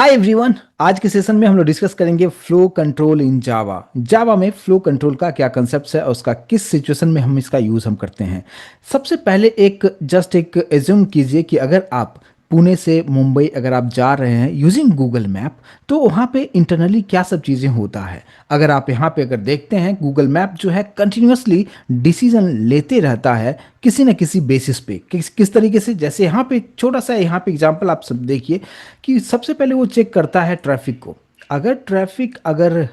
Hi everyone. आज के session में हम लोग डिस्कस करेंगे फ्लो कंट्रोल इन जावा। जावा में फ्लो कंट्रोल का क्या कंसेप्ट है और उसका किस सिचुएशन में हम इसका यूज़ हम करते हैं। सबसे पहले एक एज्यूम कीजिए कि अगर आप पुणे से मुंबई अगर आप जा रहे हैं यूजिंग गूगल मैप, तो वहाँ पे इंटरनली क्या सब चीज़ें होता है। अगर आप यहाँ पे अगर देखते हैं, गूगल मैप जो है कंटिन्यूसली डिसीजन लेते रहता है किसी न किसी बेसिस पे। किस तरीके से, जैसे यहाँ पे छोटा सा यहाँ पे एग्जांपल आप सब देखिए कि सबसे पहले वो चेक करता है ट्रैफिक को। अगर ट्रैफिक अगर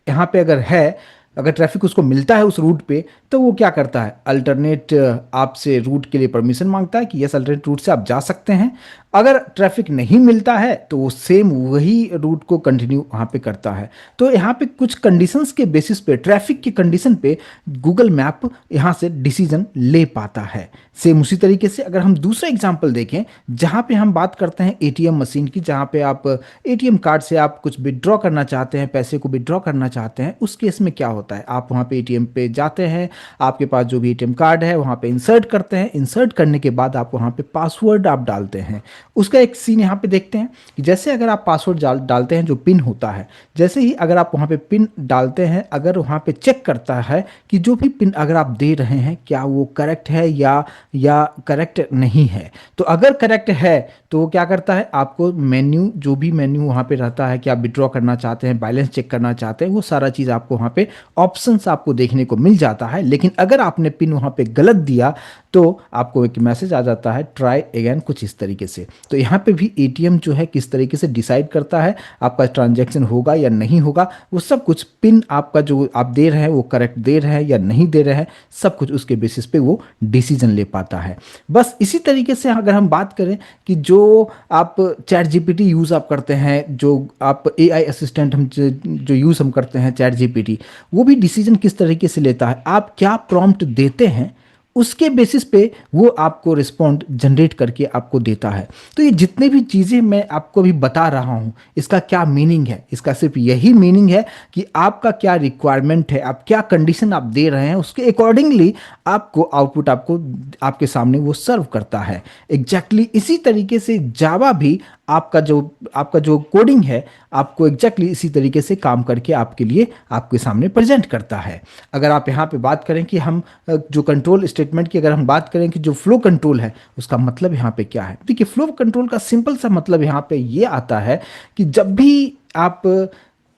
यहाँ पे अगर है, अगर ट्रैफिक उसको मिलता है उस रूट पे, तो वो क्या करता है, अल्टरनेट आपसे रूट के लिए परमिशन मांगता है कि यस अल्टरनेट रूट से आप जा सकते हैं। अगर ट्रैफिक नहीं मिलता है तो वो सेम वही रूट को कंटिन्यू वहाँ पे करता है। तो यहाँ पे कुछ कंडीशंस के बेसिस पे, ट्रैफिक की कंडीशन पे गूगल मैप यहाँ से डिसीजन ले पाता है। सेम उसी तरीके से अगर हम दूसरा एग्जांपल देखें, जहाँ पे हम बात करते हैं एटीएम मशीन की, जहाँ पे आप एटीएम कार्ड से आप कुछ विड्रॉ करना चाहते हैं, पैसे को विड्रॉ करना चाहते हैं, उस केस में क्या होता है, आप वहाँ पे एटीएम पे जाते हैं, आपके पास जो भी एटीएम कार्ड है वहाँ पे इंसर्ट करते हैं। इंसर्ट करने के बाद आप वहाँ पे पासवर्ड आप डालते हैं। उसका एक सीन यहाँ पे देखते हैं कि जैसे अगर आप पासवर्ड डालते हैं, जो पिन होता है, जैसे ही अगर आप वहाँ पे पिन डालते हैं, अगर वहाँ पे चेक करता है कि जो भी पिन अगर आप दे रहे हैं क्या वो करेक्ट है या करेक्ट नहीं है। तो अगर करेक्ट है तो वो क्या करता है, आपको मेन्यू, जो भी मेन्यू वहाँ पे रहता है कि आप विड्रॉ करना चाहते हैं, बैलेंस चेक करना चाहते हैं, वो सारा चीज़ आपको वहाँ पे ऑप्शंस आपको देखने को मिल जाता है। लेकिन अगर आपने पिन वहाँ पे गलत दिया तो आपको एक मैसेज आ जाता है ट्राई अगेन, कुछ इस तरीके से। तो यहाँ पे भी एटीएम जो है किस तरीके से डिसाइड करता है आपका ट्रांजैक्शन होगा या नहीं होगा, वो सब कुछ पिन आपका जो आप दे रहे हैं वो करेक्ट दे रहे हैं या नहीं दे रहे हैं, सब कुछ उसके बेसिस पे वो डिसीजन ले पाता है। बस इसी तरीके से अगर हम बात करें कि जो आप चैट जीपीटी यूज़ आप करते हैं, जो आप एआई असिस्टेंट हम जो यूज़ हम करते हैं चैट जीपीटी, वो भी डिसीजन किस तरीके से लेता है, आप क्या प्रॉम्प्ट देते हैं उसके बेसिस पे वो आपको रिस्पॉन्ड जनरेट करके आपको देता है। तो ये जितने भी चीज़ें मैं आपको अभी बता रहा हूँ, इसका क्या मीनिंग है, इसका सिर्फ यही मीनिंग है कि आपका क्या रिक्वायरमेंट है, आप क्या कंडीशन आप दे रहे हैं, उसके अकॉर्डिंगली आपको आउटपुट आपको आपके सामने वो सर्व करता है। एग्जैक्टली इसी तरीके से जावा भी आपका जो कोडिंग है, आपको एग्जैक्टली इसी तरीके से काम करके आपके लिए आपके सामने प्रेजेंट करता है। अगर आप यहाँ पे बात करें कि हम जो कंट्रोल स्टेटमेंट की अगर हम बात करें कि जो फ्लो कंट्रोल है उसका मतलब यहाँ पे क्या है, देखिए फ्लो कंट्रोल का सिंपल सा मतलब यहाँ पे ये आता है कि जब भी आप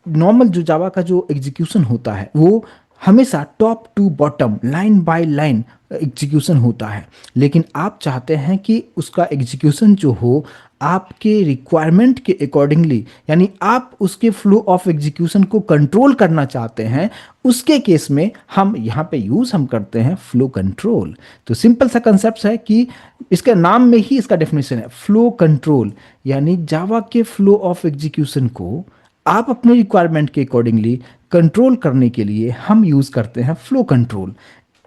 नॉर्मल जो जावा का जो एग्जीक्यूशन होता है वो हमेशा top to bottom, line by line execution होता है। लेकिन आप चाहते हैं कि उसका एग्जीक्यूशन जो हो आपके रिक्वायरमेंट के अकॉर्डिंगली, यानी आप उसके फ्लो ऑफ एग्जीक्यूशन को कंट्रोल करना चाहते हैं, उसके केस में हम यहाँ पे यूज़ हम करते हैं फ्लो कंट्रोल। तो सिंपल सा कंसेप्ट है कि इसके नाम में ही इसका डेफिनेशन है फ्लो कंट्रोल, यानी जावा के फ्लो ऑफ एग्जीक्यूशन को आप अपने रिक्वायरमेंट के अकॉर्डिंगली कंट्रोल करने के लिए हम यूज़ करते हैं फ्लो कंट्रोल।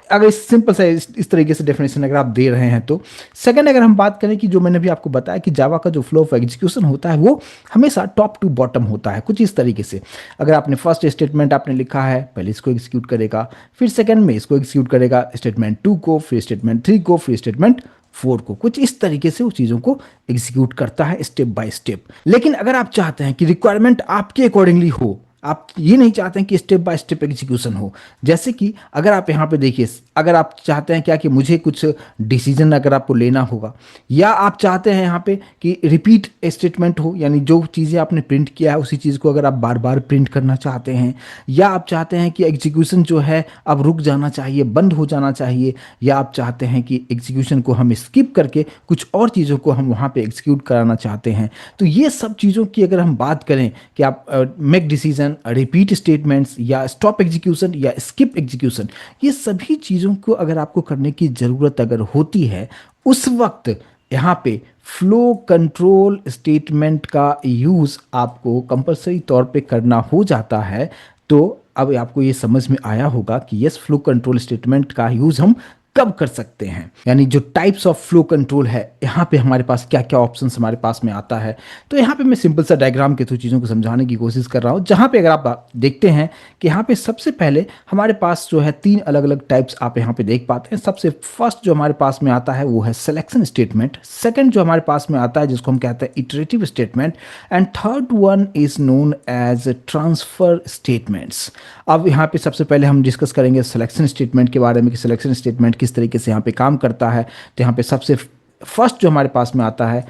अगर इस सिंपल सा इस तरीके से डेफिनेशन अगर आप दे रहे हैं तो। सेकंड, अगर हम बात करें कि जो मैंने भी आपको बताया कि जावा का जो फ्लो ऑफ एग्जीक्यूशन होता है वो हमेशा टॉप टू बॉटम होता है, कुछ इस तरीके से। अगर आपने फर्स्ट स्टेटमेंट आपने लिखा है, पहले इसको एग्जीक्यूट करेगा, फिर सेकंड में इसको एग्जीक्यूट करेगा, स्टेटमेंट 2 को, फिर स्टेटमेंट 3 को, फिर स्टेटमेंट 4 को, कुछ इस तरीके से वो चीज़ों को एग्जीक्यूट करता है स्टेप बाय स्टेप। लेकिन अगर आप चाहते हैं कि रिक्वायरमेंट आपके अकॉर्डिंगली हो, आप ये नहीं चाहते हैं कि स्टेप बाय स्टेप एग्जीक्यूशन हो, जैसे कि अगर आप यहाँ पे देखिए, अगर आप चाहते हैं क्या कि मुझे कुछ डिसीजन अगर आपको लेना होगा, या आप चाहते हैं यहाँ पे कि रिपीट स्टेटमेंट हो, यानी जो चीज़ें आपने प्रिंट किया है उसी चीज़ को अगर आप बार बार प्रिंट करना चाहते हैं, या आप चाहते हैं कि एग्जीक्यूशन जो है अब रुक जाना चाहिए, बंद हो जाना चाहिए, या आप चाहते हैं कि एग्जीक्यूशन को हम स्किप करके कुछ और चीज़ों को हम वहाँ पे एग्जीक्यूट कराना चाहते हैं, तो ये सब चीज़ों की अगर हम बात करें कि आप मेक डिसीजन, रिपीट स्टेटमेंट्स, या स्टॉप एग्जीक्यूशन, या स्किप एग्जीक्यूशन, ये सभी चीज़ों को अगर आपको करने की ज़रूरत अगर होती है, उस वक्त यहाँ पे फ्लो कंट्रोल स्टेटमेंट का यूज़ आपको कंपलसरी तौर पे करना हो जाता है। तो अब आपको ये समझ में आया होगा कि यस, फ्लो कंट्रोल स्टेटमेंट का यूज़ हम कब कर सकते हैं, यानी जो टाइप्स ऑफ फ्लो कंट्रोल है, यहाँ पे हमारे पास क्या क्या ऑप्शंस हमारे पास में आता है। तो यहाँ पे मैं सिंपल सा डायग्राम के थ्रू चीज़ों को समझाने की कोशिश कर रहा हूँ, जहाँ पे अगर आप देखते हैं कि यहाँ पे सबसे पहले हमारे पास जो है तीन अलग अलग टाइप्स आप यहाँ पे देख पाते हैं। सबसे फर्स्ट जो हमारे पास में आता है वो है सिलेक्शन स्टेटमेंट, सेकंड जो हमारे पास में आता है जिसको हम कहते हैं iterative statement, and third one is known as transfer statements. अब यहाँ पे सबसे पहले हम डिस्कस करेंगे सिलेक्शन स्टेटमेंट के बारे में कि सिलेक्शन स्टेटमेंट किस तरीके से यहाँ पे काम करता है। तो यहाँ पे सबसे फर्स्ट जो हमारे पास में आता है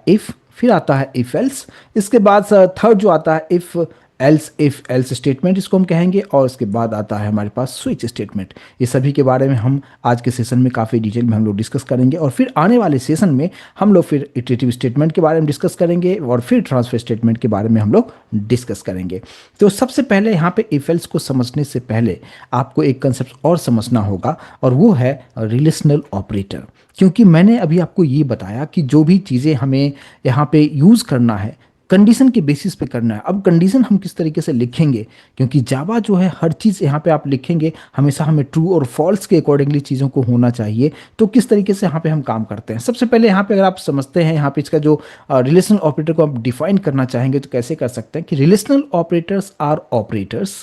इफ़, फिर आता है इफ एल्स, इसके बाद थर्ड जो आता है इफ एल्स स्टेटमेंट इसको हम कहेंगे, और इसके बाद आता है हमारे पास स्विच स्टेटमेंट। ये सभी के बारे में हम आज के सेशन में काफ़ी डिटेल में हम लोग डिस्कस करेंगे, और फिर आने वाले सेशन में हम लोग फिर इटरेटिव स्टेटमेंट के बारे में डिस्कस करेंगे, और फिर ट्रांसफर स्टेटमेंट के बारे में हम लोग डिस्कस करेंगे। तो सबसे पहले यहाँ पे इफ एल्स को समझने से पहले आपको एक कंसेप्ट और समझना होगा, और वो है रिलेशनल ऑपरेटर। क्योंकि मैंने अभी आपको ये बताया कि जो भी चीज़ें हमें यहाँ पे यूज़ करना है कंडीशन के बेसिस पे करना है। अब कंडीशन हम किस तरीके से लिखेंगे, क्योंकि जावा जो है हर चीज़ यहाँ पे आप लिखेंगे हमेशा हमें ट्रू और फॉल्स के अकॉर्डिंगली चीज़ों को होना चाहिए। तो किस तरीके से यहाँ पे हम काम करते हैं, सबसे पहले यहाँ पे अगर आप समझते हैं यहाँ पे इसका जो रिलेशनल ऑपरेटर को आप डिफाइन करना चाहेंगे तो कैसे कर सकते हैं कि relational operators are operators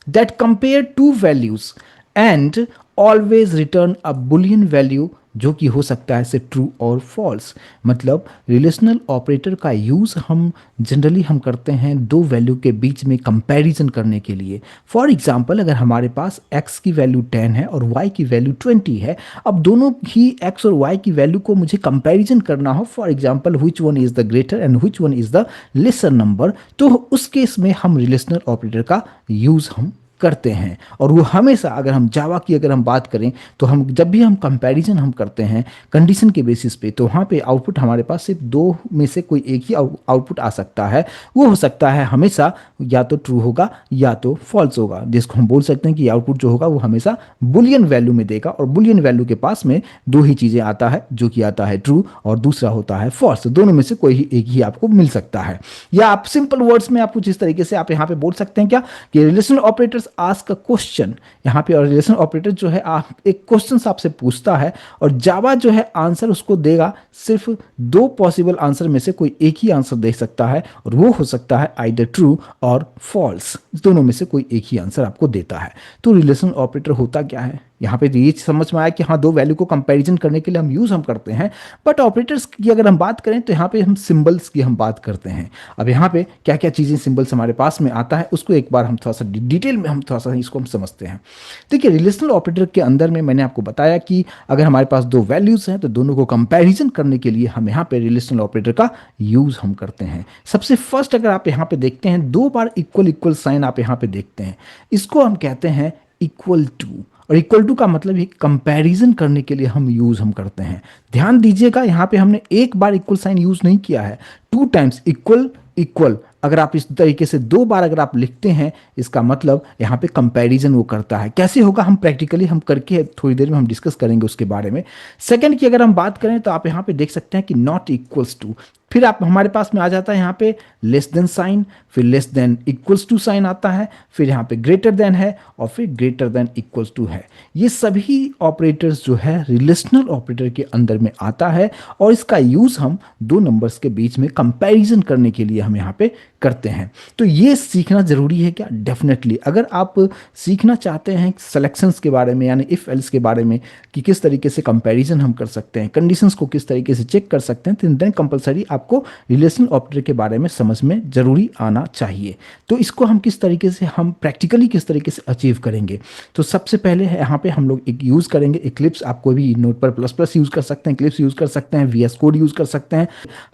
that compare two values and always return a Boolean value, जो कि हो सकता है से ट्रू और फॉल्स। मतलब रिलेशनल ऑपरेटर का यूज़ हम जनरली हम करते हैं दो वैल्यू के बीच में कंपैरिजन करने के लिए। फॉर एग्जांपल अगर हमारे पास x की वैल्यू 10 है और y की वैल्यू 20 है, अब दोनों ही x और y की वैल्यू को मुझे कंपैरिजन करना हो, for example which one is the greater and which one is the lesser number, तो उस केस में हम रिलेशनल ऑपरेटर का यूज़ हम करते हैं। और वो हमेशा अगर हम जावा की अगर हम बात करें तो हम जब भी हम कंपैरिजन हम करते हैं कंडीशन के बेसिस पे, तो वहाँ पे आउटपुट हमारे पास सिर्फ दो में से कोई एक ही आउटपुट आ सकता है। वो हो सकता है हमेशा या तो ट्रू होगा या तो फॉल्स होगा, जिसको हम बोल सकते हैं कि आउटपुट जो होगा वो हमेशा बुलियन वैल्यू में देगा, और बुलियन वैल्यू के पास में दो ही चीज़ें आता है, जो कि आता है ट्रू और दूसरा होता है फॉल्स। दोनों में से कोई ही एक ही आपको मिल सकता है। या आप सिंपल वर्ड्स में आप कुछ इस तरीके से आप यहाँ पे बोल सकते हैं क्या कि relational operators ask a question, यहाँ पे और रिलेशनल ऑपरेटर जो है एक क्वेश्चन आपसे पूछता है और जावा जो है आंसर उसको देगा, सिर्फ दो पॉसिबल आंसर में से कोई एक ही आंसर दे सकता है, और वो हो सकता है आइदर ट्रू और फॉल्स, दोनों में से कोई एक ही आंसर आपको देता है। तो रिलेशनल ऑपरेटर होता क्या है, यहाँ पे ये समझ में आया कि हाँ दो वैल्यू को कंपैरिजन करने के लिए हम यूज़ हम करते हैं। बट ऑपरेटर्स की अगर हम बात करें तो यहाँ पे हम सिंबल्स की हम बात करते हैं। अब यहाँ पे क्या क्या चीज़ें सिंबल्स हमारे पास में आता है उसको एक बार हम थोड़ा सा डिटेल में हम थोड़ा सा इसको हम समझते हैं। देखिए रिलेशनल ऑपरेटर के अंदर में मैंने आपको बताया कि अगर हमारे पास दो वैल्यूज़ हैं तो दोनों को कंपेरिजन करने के लिए हम यहाँ पे रिलेशनल ऑपरेटर का यूज़ हम करते हैं। सबसे फर्स्ट अगर आप यहाँ पे देखते हैं दो बार इक्वल इक्वल साइन आप यहाँ पे देखते हैं, इसको हम कहते हैं इक्वल टू। और इक्वल टू का मतलब है कंपैरिजन करने के लिए हम यूज़ हम करते हैं। ध्यान दीजिएगा यहाँ पे हमने एक बार इक्वल साइन यूज़ नहीं किया है, टू टाइम्स इक्वल इक्वल। अगर आप इस तरीके से दो बार अगर आप लिखते हैं इसका मतलब यहाँ पे कंपैरिजन वो करता है। कैसे होगा हम प्रैक्टिकली हम करके थोड़ी देर में हम डिस्कस करेंगे उसके बारे में। सेकंड की अगर हम बात करें तो आप यहाँ पे देख सकते हैं कि नॉट इक्वल्स टू, फिर आप हमारे पास में आ जाता है यहाँ पे लेस देन साइन, फिर less than equals to sign आता है, फिर यहाँ पे ग्रेटर देन है, और फिर ग्रेटर देन इक्वल्स टू है। ये सभी ऑपरेटर्स जो है रिलेशनल ऑपरेटर के अंदर में आता है, और इसका यूज़ हम दो नंबर्स के बीच में कंपैरिजन करने के लिए हम यहाँ पे करते हैं। तो ये सीखना ज़रूरी है क्या? डेफिनेटली। अगर आप सीखना चाहते हैं सिलेक्शंस के बारे में यानी इफ़ एल्स के बारे में कि किस तरीके से कंपैरिजन हम कर सकते हैं, कंडीशंस को किस तरीके से चेक कर सकते हैं, तो देन कंपलसरी आपको रिलेशनल ऑपरेटर के बारे में समझ में ज़रूरी आना चाहिए। तो इसको हम किस तरीके से हम प्रैक्टिकली किस तरीके से अचीव करेंगे, तो सबसे पहले यहाँ पे हम लोग एक यूज़ करेंगे इक्लिप्स। आप कोई भी नोट पर प्लस प्लस यूज़ कर सकते हैं, इक्लिप्स यूज़ कर सकते हैं, VS कोड यूज़ कर सकते हैं।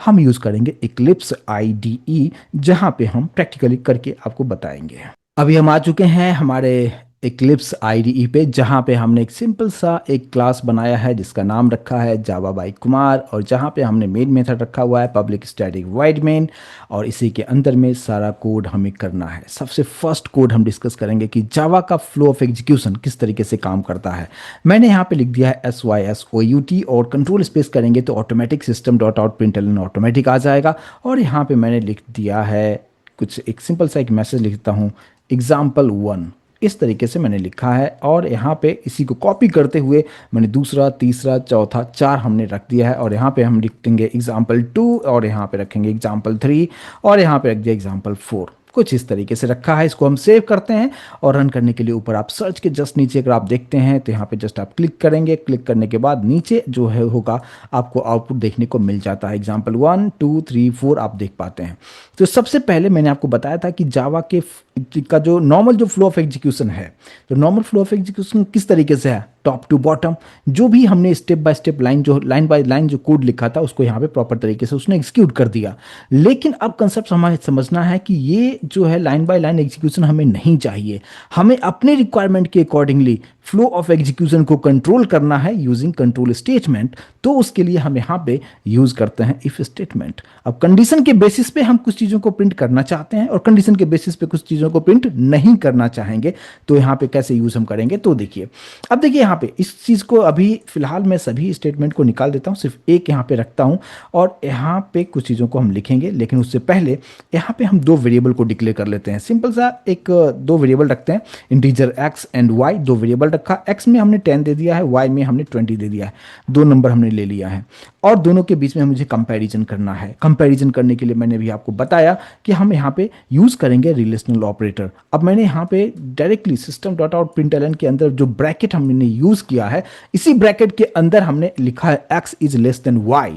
हम यूज़ करेंगे इक्लिप्स IDE, जहाँ पे हम प्रैक्टिकली करके आपको बताएंगे। अभी हम आ चुके हैं हमारे इक्लिप्स IDE पे, जहाँ पे हमने एक सिंपल सा एक क्लास बनाया है जिसका नाम रखा है जावा बाय कुमार, और जहाँ पे हमने मेन मेथड रखा हुआ है पब्लिक स्टैटिक वॉइड मेन, और इसी के अंदर में सारा कोड हमें करना है। सबसे फर्स्ट कोड हम डिस्कस करेंगे कि जावा का फ्लो ऑफ एग्जीक्यूशन किस तरीके से काम करता है। मैंने यहाँ पे लिख दिया है SYSOUT, और कंट्रोल स्पेस करेंगे तो automatic system dot out println automatic आ जाएगा। और यहाँ पे मैंने लिख दिया है कुछ एक सिंपल सा एक मैसेज लिखता हूँ example1 इस तरीके से मैंने लिखा है और यहाँ पे इसी को कॉपी करते हुए मैंने दूसरा, तीसरा, चौथा, चार हमने रख दिया है और यहाँ पे हम लिख देंगे एग्जाम्पल 2 और यहाँ पे रखेंगे एग्जाम्पल 3 और यहाँ पे रख दिया एग्जाम्पल 4। कुछ इस तरीके से रखा है। इसको हम सेव करते हैं और रन करने के लिए ऊपर आप सर्च के जस्ट नीचे अगर आप देखते हैं तो यहाँ पे जस्ट आप क्लिक करेंगे। क्लिक करने के बाद नीचे जो है होगा आपको आउटपुट देखने को मिल जाता है। एग्जाम्पल 1 2 3 4 आप देख पाते हैं। तो सबसे पहले मैंने आपको बताया था कि जावा का जो नॉर्मल जो फ्लो ऑफ एग्जीक्यूशन है, तो नॉर्मल फ्लो ऑफ एग्जीक्यूशन किस तरीके से है, टॉप टू बॉटम। जो भी हमने step by step line by line जो कोड लिखा था उसको यहाँ पे प्रॉपर तरीके से उसने एग्जीक्यूट कर दिया। लेकिन अब कंसेप्ट हमें समझना है कि ये जो है लाइन बाय लाइन एग्जीक्यूशन हमें नहीं चाहिए। हमें अपने रिक्वायरमेंट के अकॉर्डिंगली फ्लो ऑफ एग्जीक्यूशन को कंट्रोल करना है यूजिंग कंट्रोल स्टेटमेंट। तो उसके लिए हम यहाँ पे यूज करते हैं इफ स्टेटमेंट। अब कंडीशन के बेसिस पे हम कुछ चीज़ों को प्रिंट करना चाहते हैं और कंडीशन के बेसिस पे कुछ चीज़ों को प्रिंट नहीं करना चाहेंगे। तो यहाँ पे कैसे यूज हम करेंगे, तो देखिए अब देखिए यहाँ पे इस चीज़ को अभी फिलहाल मैं सभी स्टेटमेंट को निकाल देता हूँ, सिर्फ एक यहाँ पे रखता हूँ और यहाँ पे कुछ चीज़ों को हम लिखेंगे। लेकिन उससे पहले यहाँ पे हम दो वेरिएबल को डिक्लेयर कर लेते हैं। सिंपल सा एक दो वेरिएबल रखते हैं, इंटीजर x एंड y। दो वेरिएबल रखा, x में हमने 10 दे दिया है, y में हमने 20 दे दिया है। दो नंबर हमने ले लिया है और दोनों के बीच में मुझे कंपैरिजन करना है। कंपैरिजन करने के लिए मैंने भी आपको बताया कि हम यहाँ पे यूज करेंगे रिलेशनल ऑपरेटर। अब मैंने यहाँ पे directly system dot out println के अंदर जो ब्रैकेट हमने यूज किया है, इसी ब्रैकेट के अंदर हमने लिखा है x is less than y।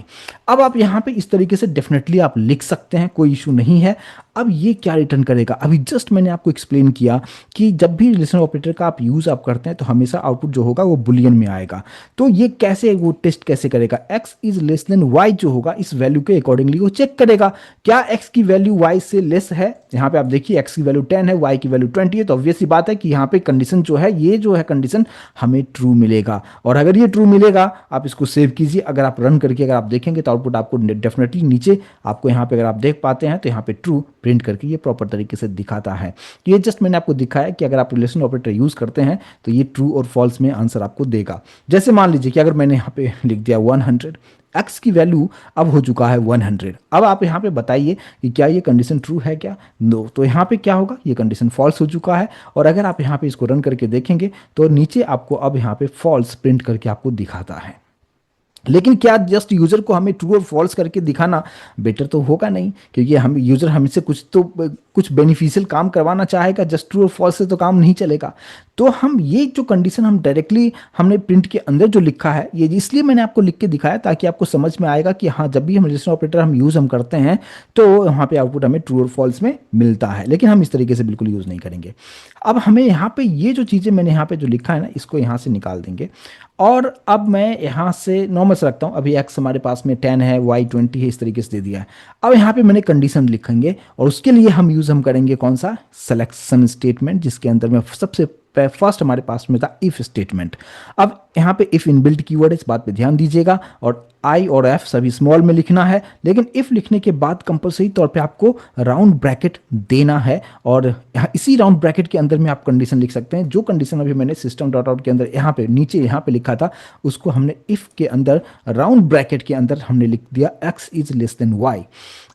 अब आप यहाँ पे इस तरीके से डेफिनेटली आप लिख सकते हैं, कोई इशू नहीं है। अब ये क्या रिटर्न करेगा, अभी जस्ट मैंने आपको एक्सप्लेन किया कि जब भी रिलेशनल ऑपरेटर का आप यूज आप करते हैं तो हमेशा आउटपुट जो होगा वो बुलियन में आएगा। तो ये कैसे वो टेस्ट कैसे करेगा, x is less than y जो होगा इस वैल्यू के अकॉर्डिंगली वो चेक करेगा क्या x की वैल्यू y से लेस है। यहाँ पे आप देखिए x की वैल्यू 10 है, y की वैल्यू 20 है। तो ऑब्वियस सी बात है कि यहाँ पे कंडीशन जो है, ये जो है कंडीशन हमें ट्रू मिलेगा। और अगर ये ट्रू मिलेगा आप इसको सेव कीजिए। अगर आप रन करके अगर आप देखेंगे तो आउटपुट आपको डेफिनेटली नीचे आपको यहाँ पे अगर आप देख पाते हैं तो यहाँ पे ट्रू प्रिंट करके ये प्रॉपर तरीके से दिखाता है। तो ये जस्ट मैंने आपको दिखाया कि अगर आप रिलेशन ऑपरेटर यूज करते हैं तो ये ट्रू और फॉल्स में आंसर आपको देगा। जैसे मान लीजिए कि अगर मैंने यहाँ पे लिख दिया 100, x की वैल्यू अब हो चुका है 100। अब आप यहाँ पे बताइए कि क्या ये कंडीशन ट्रू है क्या, नो। तो यहाँ पे क्या होगा, ये कंडीशन फॉल्स हो चुका है। और अगर आप यहाँ पे इसको रन करके देखेंगे तो नीचे आपको अब यहाँ पे फॉल्स प्रिंट करके आपको दिखाता है। लेकिन क्या जस्ट यूजर को हमें ट्रू और फॉल्स करके दिखाना बेटर तो होगा नहीं, क्योंकि हम यूजर हमसे कुछ बेनिफिशियल काम करवाना चाहेगा। जस्ट ट्रू और फॉल्स से तो काम नहीं चलेगा। तो हम ये जो कंडीशन हम डायरेक्टली हमने प्रिंट के अंदर जो लिखा है, ये इसलिए मैंने आपको लिख के दिखाया ताकि आपको समझ में आएगा कि हाँ, जब भी हम रिलेशनल ऑपरेटर हम यूज हम करते हैं तो वहाँ पे आउटपुट हमें ट्रू और फॉल्स में मिलता है। लेकिन हम इस तरीके से बिल्कुल यूज नहीं करेंगे। अब हमें यहाँ पे ये जो चीज़ें मैंने यहाँ पे जो लिखा है ना, इसको यहाँ से निकाल देंगे। और अब मैं यहाँ से नॉर्मल से रखता हूँ। अभी x हमारे पास में 10 है, y 20 है, इस तरीके से दे दिया है। अब यहाँ पे मैंने कंडीशन लिखेंगे और उसके लिए हम यूज हम करेंगे कौन सा, सिलेक्शन स्टेटमेंट, जिसके अंदर में सबसे फर्स्ट हमारे पास में था इफ स्टेटमेंट। अब यहाँ पे इफ इनबिल्ट कीवर्ड है, इस बात पे ध्यान दीजिएगा। और आई और एफ सभी स्मॉल में लिखना है। लेकिन इफ लिखने के बाद कंपलसरी तौर पे आपको राउंड ब्रैकेट देना है और इसी राउंड ब्रैकेट के अंदर में आप कंडीशन लिख सकते हैं। जो कंडीशन अभी मैंने सिस्टम डॉट आउट के अंदर यहाँ पे नीचे यहाँ पे लिखा था, उसको हमने इफ के अंदर राउंड ब्रैकेट के अंदर हमने लिख दिया x is less than y।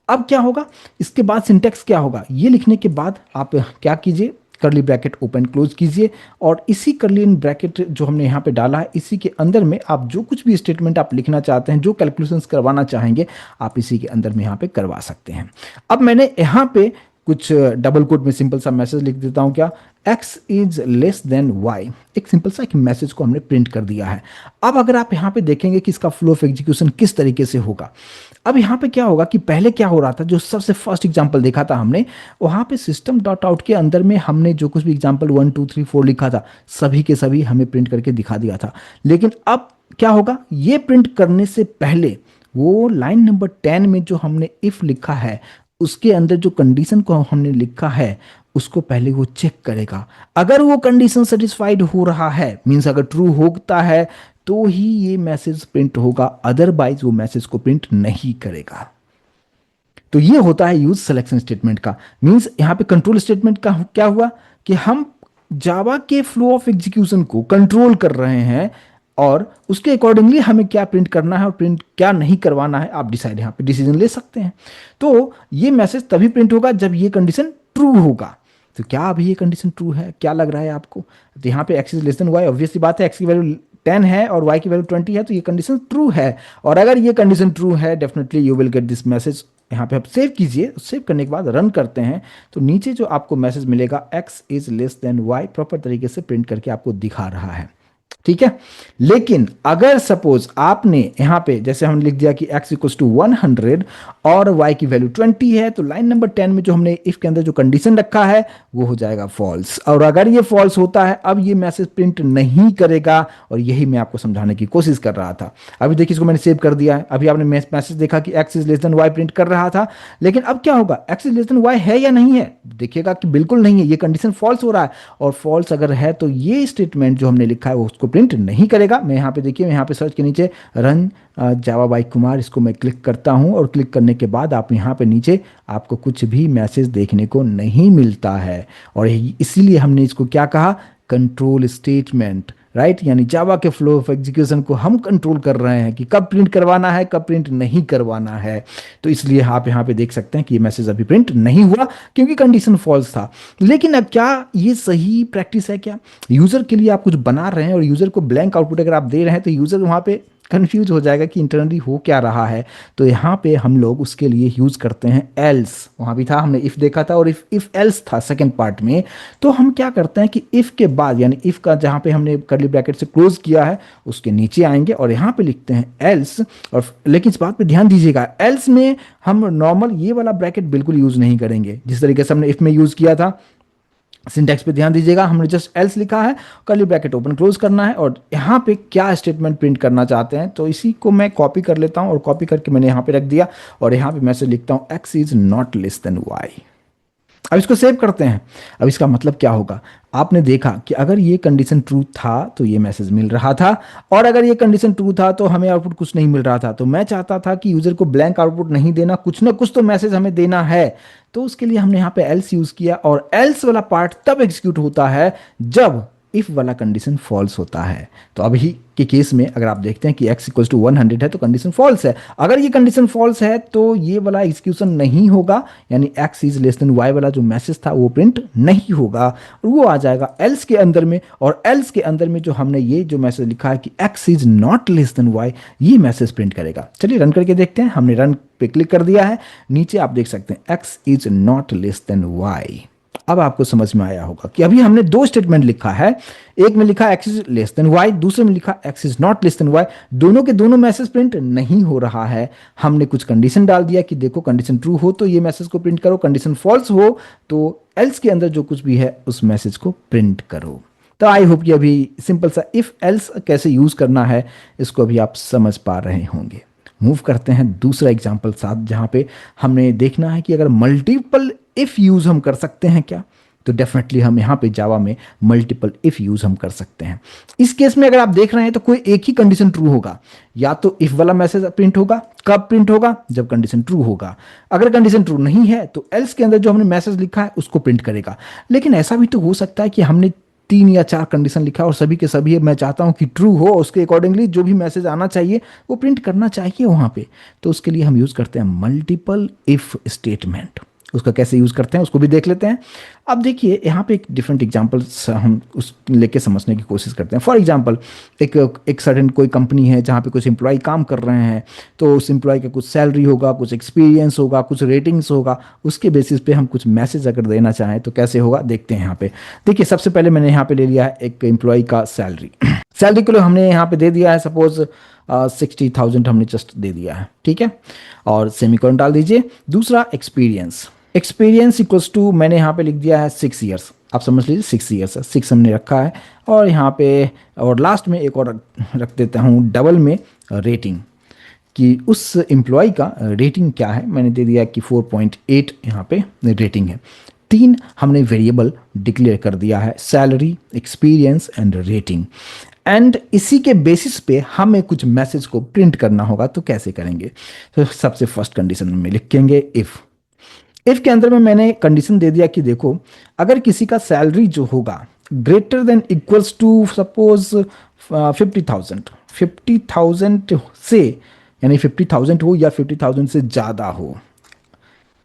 अब क्या होगा, इसके बाद सिंटेक्स क्या होगा, ये लिखने के बाद आप क्या कीजिए, करली ब्रैकेट ओपन क्लोज कीजिए और इसी करली ब्रैकेट जो हमने यहाँ पे डाला है, इसी के अंदर में आप जो कुछ भी स्टेटमेंट आप लिखना चाहते हैं, जो कैलकुलेशंस करवाना चाहेंगे, आप इसी के अंदर में यहाँ पे करवा सकते हैं। अब मैंने यहाँ पे कुछ डबल कोट में सिंपल सा मैसेज लिख देता हूँ, क्या, x is less than y। एक सिंपल सा एक मैसेज को हमने प्रिंट कर दिया है। अब अगर आप यहाँ पे देखेंगे कि इसका फ्लो ऑफ एग्जीक्यूशन किस तरीके से होगा। अब यहाँ पे क्या होगा कि पहले क्या हो रहा था, जो सबसे फर्स्ट एग्जांपल देखा था हमने, वहाँ पे सिस्टम डॉट आउट के अंदर में हमने जो कुछ भी एग्जांपल 1 2 3 4 लिखा था, सभी के सभी हमें प्रिंट करके दिखा दिया था। लेकिन अब क्या होगा, ये प्रिंट करने से पहले वो लाइन नंबर 10 में जो हमने इफ लिखा है, उसके अंदर जो कंडीशन को हमने लिखा है, उसको पहले वो चेक करेगा। अगर वो कंडीशन सेटिस्फाइड हो रहा है, मीन्स अगर ट्रू होता है, तो ही ये मैसेज प्रिंट होगा, अदरवाइज वो मैसेज को प्रिंट नहीं करेगा। तो ये होता है यूज सिलेक्शन स्टेटमेंट का। मीन्स यहाँ पे कंट्रोल स्टेटमेंट का क्या हुआ कि हम जावा के फ्लो ऑफ एग्जीक्यूशन को कंट्रोल कर रहे हैं और उसके अकॉर्डिंगली हमें क्या प्रिंट करना है और प्रिंट क्या नहीं करवाना है, आप डिसाइड यहाँ पे डिसीजन ले सकते हैं। तो ये मैसेज तभी प्रिंट होगा जब ये कंडीशन ट्रू होगा। तो क्या अभी ये कंडीशन ट्रू है? क्या लग रहा है आपको? तो यहाँ पे x is less than y, obviously बात है x की वैल्यू 10 है और y की वैल्यू 20 है, तो ये कंडीशन ट्रू है। और अगर ये कंडीशन ट्रू है, definitely you will get this message. यहाँ पे आप सेव कीजिए, सेव करने के बाद रन करते हैं तो नीचे जो आपको मैसेज मिलेगा x is less than y proper तरीके से प्रिंट करके आपको दिखा रहा है, ठीक है। लेकिन अगर सपोज आपने यहां पे जैसे हम लिख दिया कि x इक्वल्स टू 100 और y की वैल्यू 20 है, तो लाइन नंबर 10 में जो हमने इफ के अंदर जो कंडीशन रखा है वो हो जाएगा फॉल्स। और अगर ये फॉल्स होता है, अब ये मैसेज प्रिंट नहीं करेगा, और यही मैं आपको समझाने की कोशिश कर रहा था। अभी देखिए इसको मैंने सेव कर दिया है, अभी आपने मैसेज देखा कि x is less than y print कर रहा था, लेकिन अब क्या होगा, x is less than y है या नहीं है? देखिएगा कि बिल्कुल नहीं है, ये कंडीशन फॉल्स हो रहा है। और फॉल्स अगर है तो ये स्टेटमेंट जो हमने लिखा है वो उसको प्रिंट नहीं करेगा। मैं यहाँ पे देखिए, यहाँ पे सर्च के नीचे रन जावा बाय कुमार, इसको मैं क्लिक करता हूँ और क्लिक करने के बाद आप यहाँ पे नीचे आपको कुछ भी मैसेज देखने को नहीं मिलता है। और इसीलिए हमने इसको क्या कहा, कंट्रोल स्टेटमेंट, राइट। यानी जावा के फ्लो ऑफ एग्जीक्यूशन को हम कंट्रोल कर रहे हैं कि कब प्रिंट करवाना है, कब प्रिंट नहीं करवाना है। तो इसलिए आप यहाँ पे देख सकते हैं कि ये मैसेज अभी प्रिंट नहीं हुआ क्योंकि कंडीशन फॉल्स था। लेकिन अब क्या ये सही प्रैक्टिस है? क्या यूजर के लिए आप कुछ बना रहे हैं और यूजर को ब्लैंक आउटपुट अगर आप दे रहे हैं तो यूजर वहाँ पे कंफ्यूज हो जाएगा कि इंटरनली हो क्या रहा है। तो यहाँ पे हम लोग उसके लिए यूज करते हैं एल्स। वहाँ भी था, हमने इफ देखा था और इफ एल्स था सेकंड पार्ट में। तो हम क्या करते हैं कि इफ के बाद, यानी इफ का जहाँ पे हमने कर्ली ब्रैकेट से क्लोज किया है उसके नीचे आएंगे और यहाँ पे लिखते हैं एल्स। और लेकिन इस बात पे ध्यान दीजिएगा, एल्स में हम नॉर्मल ये वाला ब्रैकेट बिल्कुल यूज नहीं करेंगे जिस तरीके से हमने इफ में यूज किया था। सिंटैक्स पे ध्यान दीजिएगा, हमने जस्ट एल्स लिखा है, कर्ली ब्रैकेट ओपन क्लोज करना है और यहाँ पे क्या स्टेटमेंट प्रिंट करना चाहते हैं। तो इसी को मैं कॉपी कर लेता हूँ और कॉपी करके मैंने यहाँ पे रख दिया और यहाँ पे मैसेज लिखता हूँ x is not less than y। अब इसको सेव करते हैं। अब इसका मतलब क्या होगा, आपने देखा कि अगर ये कंडीशन ट्रू था तो ये मैसेज मिल रहा था, और अगर ये कंडीशन ट्रू था तो हमें आउटपुट कुछ नहीं मिल रहा था। तो मैं चाहता था कि यूजर को ब्लैंक आउटपुट नहीं देना, कुछ ना कुछ तो मैसेज हमें देना है। तो उसके लिए हमने यहाँ पे एल्स यूज किया, और एल्स वाला पार्ट तब एग्जीक्यूट होता है जब इफ वाला कंडीशन फॉल्स होता है। तो अभी के केस में अगर आप देखते हैं कि x इक्वल टू 100 है तो कंडीशन फॉल्स है। अगर ये कंडीशन फॉल्स है तो ये वाला एग्जीक्यूशन नहीं होगा, यानी x is less than y वाला जो मैसेज था वो प्रिंट नहीं होगा, वो आ जाएगा एल्स के अंदर में। और एल्स के अंदर में जो हमने ये जो मैसेज लिखा है कि x is not less than y, ये मैसेज प्रिंट करेगा। चलिए रन करके देखते हैं। हमने रन पे क्लिक कर दिया है, नीचे आप देख सकते हैं x is not less than y। अब आपको समझ में आया होगा कि अभी हमने दो स्टेटमेंट लिखा है, एक में लिखा x is less than y, दूसरे में लिखा x is not less than y। दोनों के दोनों मैसेज प्रिंट नहीं हो रहा है। हमने कुछ कंडीशन डाल दिया कि देखो कंडीशन ट्रू हो तो ये मैसेज को प्रिंट करो, कंडीशन फॉल्स हो तो एल्स के अंदर जो कुछ भी है उस मैसेज को प्रिंट करो। तो आई होप कि अभी सिंपल सा इफ एल्स कैसे यूज करना है इसको अभी आप समझ पा रहे होंगे। मूव करते हैं दूसरा एग्जाम्पल साथ, जहां पे हमने देखना है कि अगर मल्टीपल इफ यूज हम कर सकते हैं क्या। तो डेफिनेटली हम यहाँ पे जावा में मल्टीपल इफ यूज हम कर सकते हैं। इस केस में अगर आप देख रहे हैं तो कोई एक ही कंडीशन ट्रू होगा, या तो इफ वाला मैसेज प्रिंट होगा, कब प्रिंट होगा, जब कंडीशन ट्रू होगा। अगर कंडीशन ट्रू नहीं है तो एल्स के अंदर जो हमने मैसेज लिखा है उसको प्रिंट करेगा। लेकिन ऐसा भी तो हो सकता है कि हमने 3 या 4 कंडीशन लिखा और सभी के सभी मैं चाहता हूं कि ट्रू हो, उसके अकॉर्डिंगली जो भी मैसेज आना चाहिए वो प्रिंट करना चाहिए वहां पे। तो उसके लिए हम यूज करते हैं मल्टीपल इफ स्टेटमेंट। उसका कैसे यूज करते हैं उसको भी देख लेते हैं। अब देखिए यहाँ पे एक डिफरेंट एग्जांपल्स हम उस लेके समझने की कोशिश करते हैं। फॉर एग्जांपल एक सर्टेन कोई कंपनी है जहाँ पे कुछ एम्प्लॉय काम कर रहे हैं, तो उस एम्प्लॉय का कुछ सैलरी होगा, कुछ एक्सपीरियंस होगा, कुछ रेटिंग्स होगा। उसके बेसिस पे हम कुछ मैसेज अगर देना चाहें तो कैसे होगा देखते हैं। यहाँ पे देखिए सबसे पहले मैंने यहाँ पे ले लिया है एक एम्प्लॉय का सैलरी। सैलरी को हमने यहाँ पे दे दिया है सपोज 60,000 हमने जस्ट दे दिया है, ठीक है। और सेमीकोलन डाल दीजिए। दूसरा एक्सपीरियंस इक्वल्स टू मैंने यहाँ पे लिख दिया है 6 ईयर्स। आप समझ लीजिए 6 ईयर्स है, 6 हमने रखा है। और यहाँ पे और लास्ट में एक और रख देता हूँ डबल में रेटिंग, कि उस एम्प्लॉय का रेटिंग क्या है। मैंने दे दिया कि 4.8 यहाँ पे रेटिंग है। 3 हमने वेरिएबल डिक्लेयर कर दिया है, salary, experience and rating. And इसी के बेसिस पे हमें कुछ मैसेज को प्रिंट करना होगा। तो कैसे करेंगे, तो सबसे फर्स्ट कंडीशन में लिखेंगे इफ के अंदर में मैंने कंडीशन दे दिया कि देखो अगर किसी का सैलरी जो होगा greater than equals to suppose 50,000 से, यानी 50,000 हो या 50,000 से ज़्यादा हो,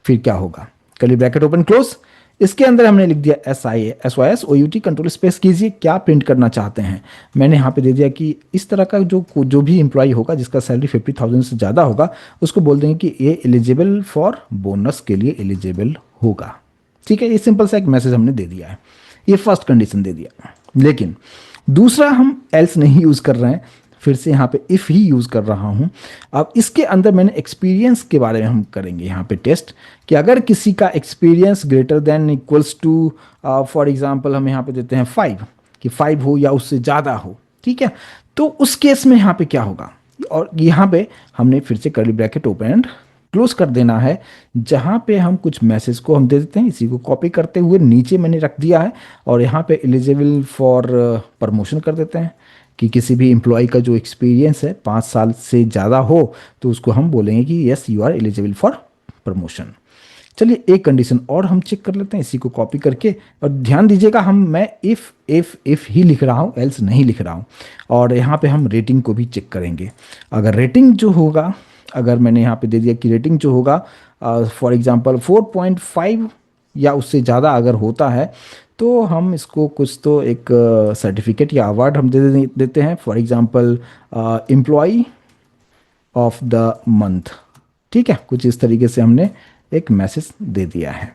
फिर क्या होगा, कर्ली ब्रैकेट ओपन क्लोज, इसके अंदर हमने लिख दिया SYS OUT कंट्रोल स्पेस कीजिए, क्या प्रिंट करना चाहते हैं। मैंने यहाँ पे दे दिया कि इस तरह का जो भी एम्प्लॉय होगा जिसका सैलरी 50,000 से ज़्यादा होगा, उसको बोल देंगे कि ये एलिजिबल फॉर बोनस के लिए एलिजिबल होगा। ठीक है, ये सिंपल सा एक मैसेज हमने दे दिया है, ये फर्स्ट कंडीशन दे दिया। लेकिन दूसरा हम एल्स नहीं यूज़ कर रहे हैं, फिर से यहाँ पे इफ़ ही यूज़ कर रहा हूँ। अब इसके अंदर मैंने एक्सपीरियंस के बारे में हम करेंगे यहाँ पे टेस्ट, कि अगर किसी का experience greater than equals to, for example हम यहाँ पे देते हैं 5, कि 5 हो या उससे ज़्यादा हो, ठीक है, तो उस केस में यहाँ पे क्या होगा। और यहाँ पे हमने फिर से curly bracket open and close कर देना है, जहाँ पे हम कुछ मैसेज को हम दे देते हैं, इसी को कॉपी करते हुए नीचे मैंने रख दिया है, और यहाँ पे एलिजिबल फॉर प्रमोशन कर देते हैं, कि किसी भी एम्प्लॉय का जो एक्सपीरियंस है 5 साल से ज़्यादा हो तो उसको हम बोलेंगे कि yes you are eligible for promotion. चलिए एक कंडीशन और हम चेक कर लेते हैं इसी को कॉपी करके, और ध्यान दीजिएगा मैं इफ़ ही लिख रहा हूँ, एल्स नहीं लिख रहा हूँ। और यहाँ पे हम रेटिंग को भी चेक करेंगे। अगर रेटिंग जो होगा, अगर मैंने यहाँ पे दे दिया कि रेटिंग जो होगा फॉर एग्जांपल 4.5 या उससे ज़्यादा अगर होता है, तो हम इसको कुछ तो एक सर्टिफिकेट या अवार्ड हम देते हैं, for example employee of the month. ठीक है, कुछ इस तरीके से हमने एक मैसेज दे दिया है।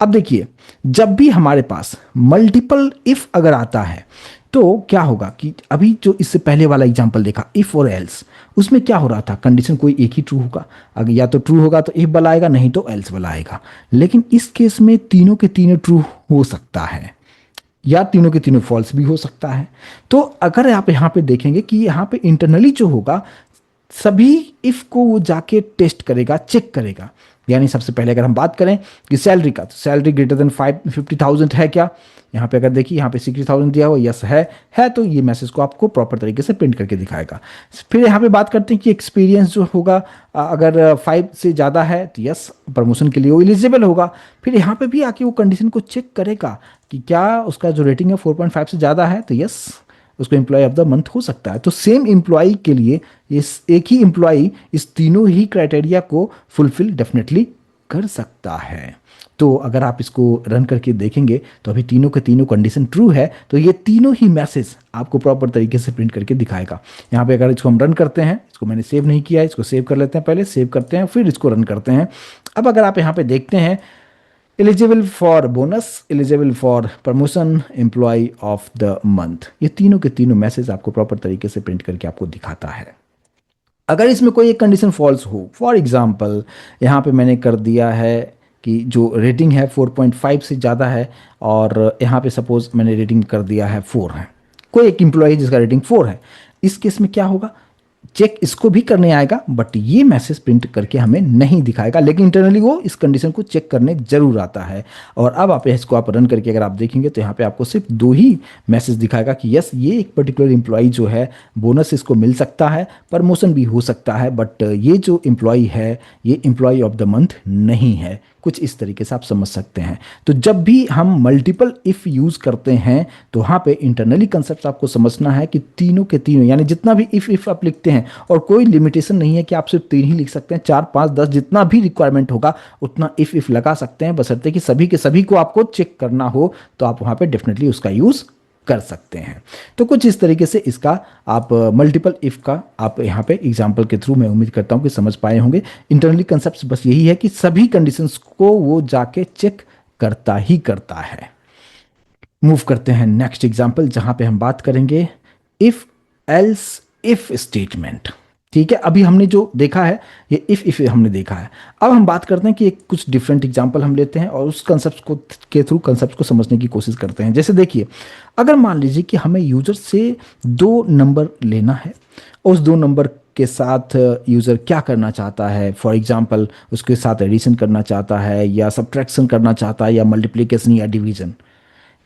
अब देखिए, जब भी हमारे पास मल्टीपल इफ अगर आता है तो क्या होगा कि अभी जो इससे पहले वाला एग्जांपल देखा इफ और एल्स, उसमें क्या हो रहा था, कंडीशन कोई एक ही ट्रू होगा, अगर या तो ट्रू होगा तो इफ वाला आएगा, नहीं तो एल्स वाला आएगा। लेकिन इस केस में तीनों के तीनों ट्रू हो सकता है, या तीनों के तीनों फॉल्स भी हो सकता है। तो अगर आप यहाँ पे देखेंगे कि यहाँ पे इंटरनली जो होगा, सभी इफ को वो जाके टेस्ट करेगा, चेक करेगा। यानी सबसे पहले अगर हम बात करें कि सैलरी का, तो सैलरी ग्रेटर देन 50,000 है क्या, यहाँ पे अगर देखिए यहाँ पे 60,000 दिया हुआ, यस है, तो ये मैसेज को आपको प्रॉपर तरीके से प्रिंट करके दिखाएगा। फिर यहाँ पे बात करते हैं कि एक्सपीरियंस जो होगा, अगर 5 से ज़्यादा है तो यस प्रमोशन के लिए वो एलिजिबल होगा। फिर यहाँ पे भी आके वो कंडीशन को चेक करेगा कि क्या उसका जो रेटिंग है 4.5 से ज़्यादा है, तो यस उसको एम्प्लॉय ऑफ द मंथ हो सकता है। तो सेम एम्प्लॉय के लिए इस एक ही एम्प्लॉय इस तीनों ही क्राइटेरिया को फुलफिल डेफिनेटली कर सकता है। तो अगर आप इसको रन करके देखेंगे तो अभी तीनों के तीनों कंडीशन ट्रू है, तो ये तीनों ही मैसेज आपको प्रॉपर तरीके से प्रिंट करके दिखाएगा। यहाँ पे अगर इसको हम रन करते हैं, इसको मैंने सेव नहीं किया है, इसको सेव कर लेते हैं, पहले सेव करते हैं फिर इसको रन करते हैं। अब अगर आप यहाँ पे देखते हैं, eligible for bonus, eligible for promotion, employee of the month, ये तीनों के तीनों मैसेज आपको प्रॉपर तरीके से प्रिंट करके आपको दिखाता है। अगर इसमें कोई एक कंडीशन फॉल्स हो, फॉर एग्जांपल यहाँ पे मैंने कर दिया है कि जो रेटिंग है 4.5 से ज़्यादा है, और यहाँ पे सपोज मैंने रेटिंग कर दिया है 4 है, कोई एक एम्प्लॉय जिसका रेटिंग 4 है, इस केस में क्या होगा, चेक इसको भी करने आएगा, बट ये मैसेज प्रिंट करके हमें नहीं दिखाएगा, लेकिन इंटरनली वो इस कंडीशन को चेक करने जरूर आता है। और अब आप इसको आप रन करके अगर आप देखेंगे तो यहाँ पे आपको सिर्फ 2 ही मैसेज दिखाएगा कि यस ये एक पर्टिकुलर एम्प्लॉय जो है बोनस इसको मिल सकता है, प्रमोशन भी हो सकता है, बट ये जो एम्प्लॉय है ये एम्प्लॉय ऑफ द मंथ नहीं है। कुछ इस तरीके से आप समझ सकते हैं। तो जब भी हम मल्टीपल इफ यूज करते हैं तो वहाँ पे इंटरनली कंसेप्ट आपको समझना है कि तीनों के तीनों, यानी जितना भी इफ आप लिखते हैं, और कोई लिमिटेशन नहीं है कि आप सिर्फ 3 ही लिख सकते हैं, 4 5 10 जितना भी रिक्वायरमेंट होगा उतना इफ लगा सकते हैं, बशर्ते कि सभी के सभी को आपको चेक करना हो तो आप वहाँ पे डेफिनेटली उसका यूज़ कर सकते हैं। तो कुछ इस तरीके से इसका आप मल्टीपल इफ का आप यहाँ पे एग्जांपल के थ्रू मैं उम्मीद करता हूँ कि समझ पाए होंगे। इंटरनली कंसेप्ट बस यही है कि सभी कंडीशंस को वो जाके चेक करता ही करता है। मूव करते हैं नेक्स्ट एग्जांपल, जहां पे हम बात करेंगे इफ एल्स इफ स्टेटमेंट। ठीक है, अभी हमने जो देखा है ये इफ हमने देखा है। अब हम बात करते हैं कि एक कुछ डिफरेंट एग्जांपल हम लेते हैं और उस कंसेप्ट को के थ्रू कंसेप्ट को समझने की कोशिश करते हैं। जैसे देखिए, अगर मान लीजिए कि हमें यूजर से 2 नंबर लेना है, उस 2 नंबर के साथ यूज़र क्या करना चाहता है, फॉर एग्जांपल उसके साथ एडिशन करना चाहता है या सब्ट्रैक्शन करना चाहता है या मल्टीप्लिकेशन या डिवीजन,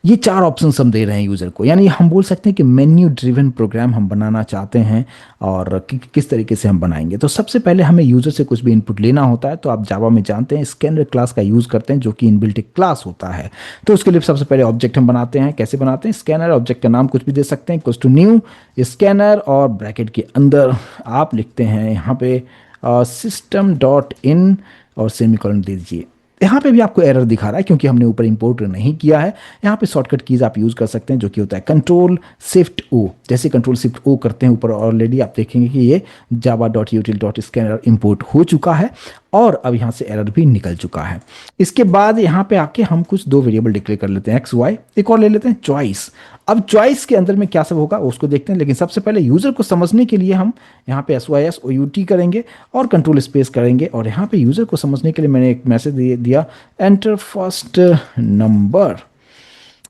ये 4 ऑप्शंस हम दे रहे हैं यूज़र को। यानी हम बोल सकते हैं कि मेन्यू ड्रिवन प्रोग्राम हम बनाना चाहते हैं, और किस तरीके से हम बनाएंगे। तो सबसे पहले हमें यूज़र से कुछ भी इनपुट लेना होता है, तो आप जावा में जानते हैं स्कैनर क्लास का यूज़ करते हैं जो कि इनबिल्ट एक क्लास होता है। तो उसके लिए सबसे पहले ऑब्जेक्ट हम बनाते हैं। कैसे बनाते हैं, स्कैनर, ऑब्जेक्ट का नाम कुछ भी दे सकते हैं, इक्वल्स टू न्यू स्कैनर, और ब्रैकेट के अंदर आप लिखते हैं यहाँ पे system.in और सेमीकोलन दे दीजिए। यहाँ पे भी आपको एरर दिखा रहा है क्योंकि हमने ऊपर इंपोर्ट नहीं किया है। यहाँ पे शॉर्टकट कीज आप यूज़ कर सकते हैं जो कि होता है कंट्रोल शिफ्ट ओ। जैसे कंट्रोल शिफ्ट ओ करते हैं ऊपर ऑलरेडी आप देखेंगे कि ये java.util.scanner इंपोर्ट हो चुका है और अब यहाँ से एरर भी निकल चुका है। इसके बाद यहाँ पे आके हम कुछ दो वेरिएबल डिक्लेयर कर लेते हैं एक्स वाई, एक और ले लेते हैं चॉइस। अब चॉइस के अंदर में क्या सब होगा उसको देखते हैं, लेकिन सबसे पहले यूज़र को समझने के लिए हम यहाँ पे SYSOUT करेंगे और कंट्रोल स्पेस करेंगे। और यहाँ पे यूज़र को समझने के लिए मैंने एक मैसेज दिया एंटर फर्स्ट नंबर।